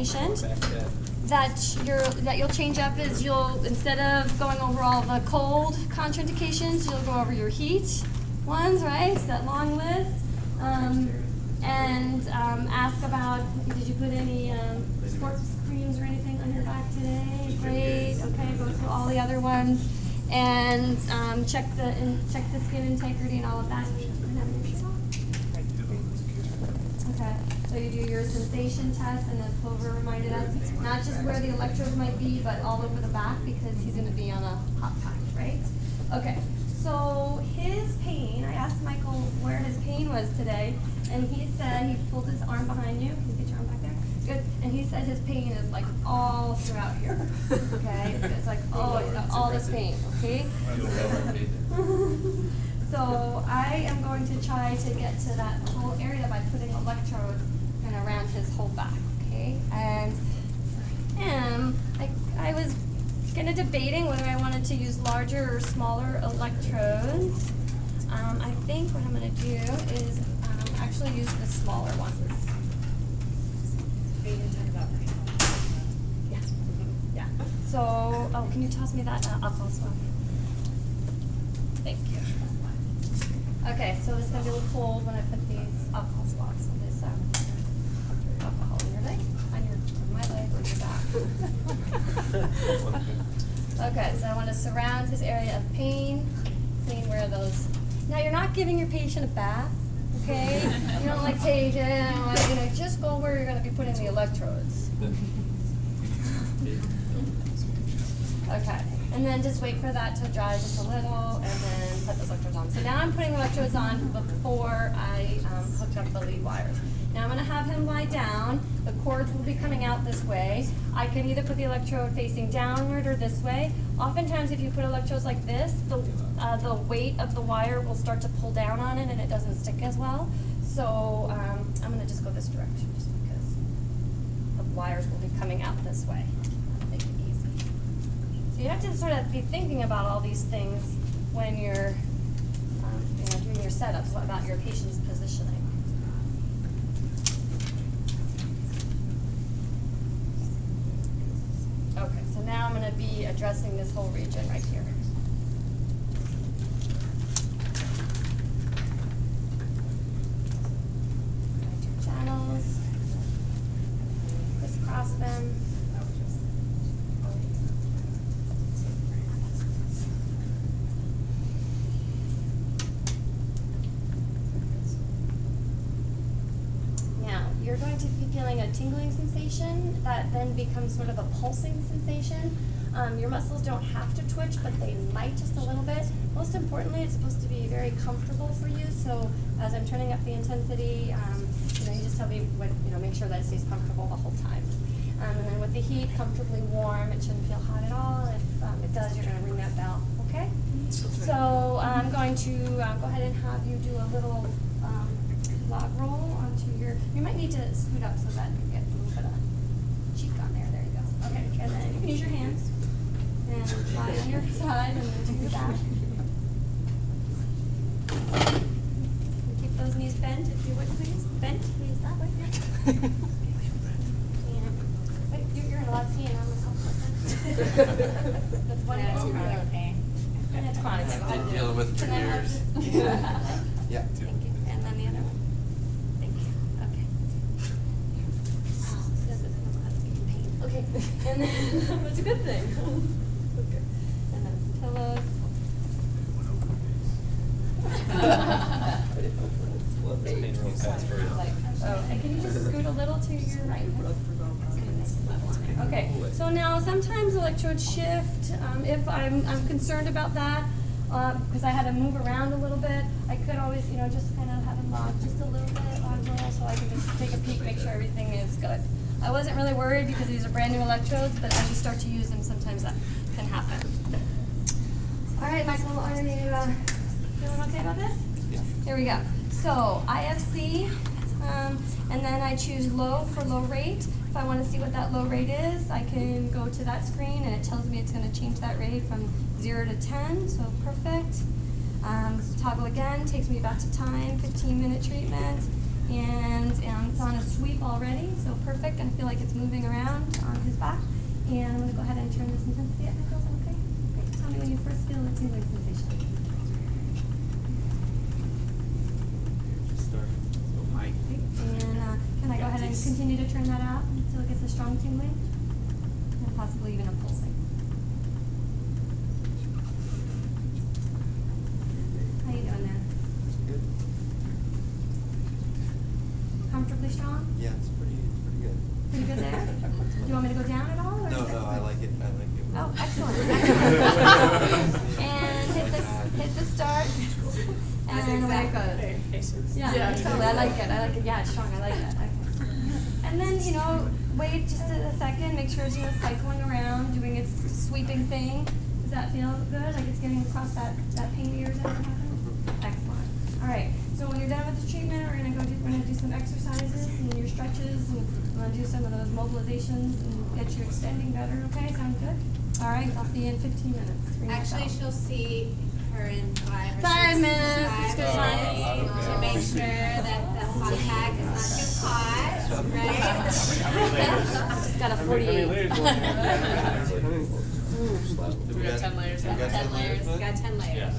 patient that you'll change up is instead of going over all the cold contraindications, you'll go over your heat ones, right? So that long list. And ask about, did you put any sports creams or anything on your back today? Great. Okay, go through all the other ones and check the skin integrity and all of that. Okay, so you do your sensation test, and as Clover reminded us, not just where the electrodes might be, but all over the back because he's going to be on a hot patch, right? Okay, so his pain, I asked Michael where his pain was today, and he said, he pulled his arm behind you. Can you get your arm back there? Good. And he said his pain is like all throughout here. Okay? It's like, oh, he's got all this pain, okay? So I am going to try to get to that whole area by putting electrodes kind of around his whole back, okay? And I was kind of debating whether I wanted to use larger or smaller electrodes. I think what I'm going to do is actually use the smaller ones. Yeah. So, oh, can you toss me that alcohol swab? Thank you. Okay, so this is going to be a little cold when I put these alcohol swabs on this alcohol in your leg, on my leg or your back. Okay, so I want to surround his area of pain, clean where those. Now you're not giving your patient a bath, okay? You don't like take it, just go where you're going to be putting the electrodes. Okay, and then just wait for that to dry just a little, and then put those electrodes on. So now I'm putting electrodes on before I hooked up the lead wires. Now I'm going to have him lie down. The cords will be coming out this way. I can either put the electrode facing downward or this way. Oftentimes if you put electrodes like this, the weight of the wire will start to pull down on it and it doesn't stick as well. So I'm going to just go this direction just because the wires will be coming out this way. Make it easy. So you have to sort of be thinking about all these things when you're doing your setups about your patient's positioning. Okay, so now I'm going to be addressing this whole region right here. Channels, crisscross them. Now, you're going to be feeling a tingling sensation that then becomes sort of a pulsing sensation. Your muscles don't have to twitch, but they might just a little bit. Most importantly, it's supposed to be very comfortable for you. So as I'm turning up the intensity, you just tell me what, make sure that it stays comfortable the whole time. And then with the heat, comfortably warm. It shouldn't feel hot at all. If it does, you're going to ring that bell. Okay? So I'm going to go ahead and have you do a little log roll onto your. You might need to scoot up so that you get a little bit of cheek on there. There you go. Okay, and then you can use your hands and lie on your side and then do your back. Keep those knees bent if you would, please. Bent, please, that way. And wait, you're in a lot of pain on this whole That's one of the pain. And it's chronic. Been dealing with for years. Yeah. Thank you. And then the other one. Thank you. Okay. Oh, this doesn't feel like it's pain. Okay. And then that's a good thing. Okay. And then some pillows. And can you just scoot a little to your right? Okay, so now sometimes electrodes shift. If I'm concerned about that, because I had to move around a little bit, I could always, just kind of have them lock just a little bit on roll so I can just take a peek, make sure everything is good. I wasn't really worried because these are brand new electrodes, but as you start to use them, sometimes that can happen. All right, Michael, are you feeling okay about this? Yeah. Here we go. So IFC, and then I choose low for low rate. If I want to see what that low rate is, I can go to that screen and it tells me it's going to change that rate from 0 to 10, so perfect. Toggle again, takes me back to time, 15-minute treatment. And it's on a sweep already, so perfect. I feel like it's moving around on his back. And I'm going to go ahead and turn this intensity up, Nichols, okay? Great. Tell me when you first feel the tingling sensation. Just start. So high. Okay. And can I go ahead and continue to turn that out until it gets a strong tingling? And possibly even a pulsing. How you doing there? Good. Comfortably strong? Yeah, it's pretty good. Pretty good there? Do you want me to go down at all? Or No, is that I good? like it. Oh, excellent. Excellent. And hit the start. And away it goes. Yeah, totally. I like it. Yeah, it's strong. I like that. Okay. And then, wait just a second. Make sure it's cycling around, doing its sweeping thing. Does that feel good? Like it's getting across that pain ears that happened? Excellent. All right. So when you're done with the treatment, we're gonna do some exercises and your stretches, and we're gonna do some of those mobilizations and get you extending better. Okay, sound good? All right. I'll see you in 15 minutes. Ring the Actually, bell. she'll see her in 5 or 5 6 minutes. 5 Good. minutes to make sure that the hot pack is not too hot, right? Just got a How many 48. layers do We got 10 layers. We got 10 layers. Got 10 layers. Yeah.